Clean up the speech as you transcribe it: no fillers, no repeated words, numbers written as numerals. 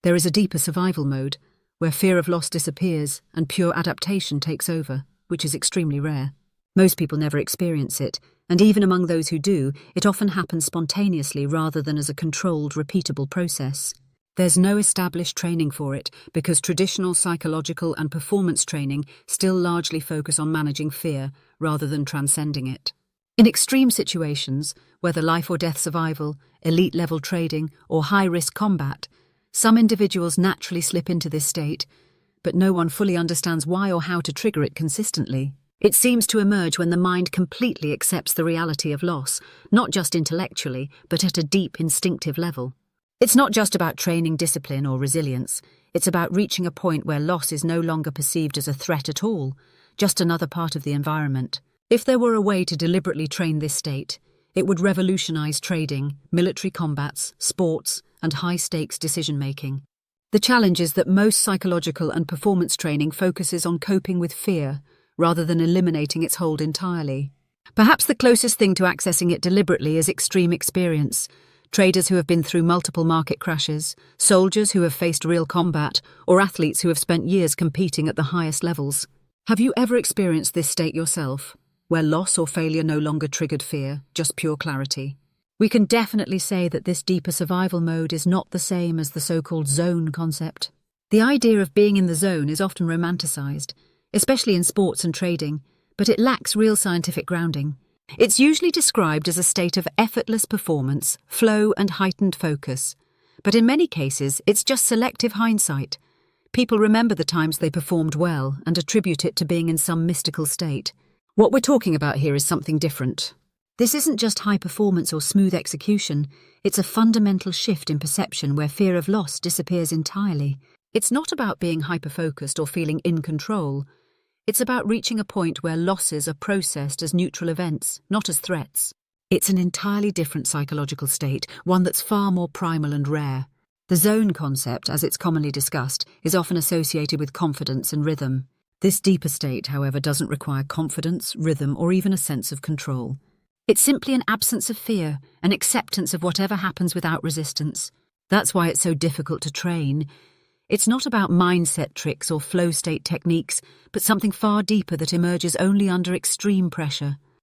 There is a deeper survival mode, where fear of loss disappears and pure adaptation takes over, which is extremely rare. Most people never experience it, and even among those who do, it often happens spontaneously rather than as a controlled, repeatable process. There's no established training for it because traditional psychological and performance training still largely focus on managing fear rather than transcending it. In extreme situations, whether life or death survival, elite-level trading, or high-risk combat, some individuals naturally slip into this state, but no one fully understands why or how to trigger it consistently. It seems to emerge when the mind completely accepts the reality of loss, not just intellectually, but at a deep instinctive level. It's not just about training discipline or resilience, it's about reaching a point where loss is no longer perceived as a threat at all, just another part of the environment. If there were a way to deliberately train this state, it would revolutionize trading, military combats, sports, and high-stakes decision-making. The challenge is that most psychological and performance training focuses on coping with fear, rather than eliminating its hold entirely. Perhaps the closest thing to accessing it deliberately is extreme experience. Traders who have been through multiple market crashes, soldiers who have faced real combat, or athletes who have spent years competing at the highest levels. Have you ever experienced this state yourself, where loss or failure no longer triggered fear, just pure clarity? We can definitely say that this deeper survival mode is not the same as the so-called zone concept. The idea of being in the zone is often romanticized, especially in sports and trading, but it lacks real scientific grounding. It's usually described as a state of effortless performance, flow and heightened focus. But in many cases, it's just selective hindsight. People remember the times they performed well and attribute it to being in some mystical state. What we're talking about here is something different. This isn't just high performance or smooth execution, it's a fundamental shift in perception where fear of loss disappears entirely. It's not about being hyper-focused or feeling in control. It's about reaching a point where losses are processed as neutral events, not as threats. It's an entirely different psychological state, one that's far more primal and rare. The zone concept, as it's commonly discussed, is often associated with confidence and rhythm. This deeper state, however, doesn't require confidence, rhythm, or even a sense of control. It's simply an absence of fear, an acceptance of whatever happens without resistance. That's why it's so difficult to train. It's not about mindset tricks or flow state techniques, but something far deeper that emerges only under extreme pressure.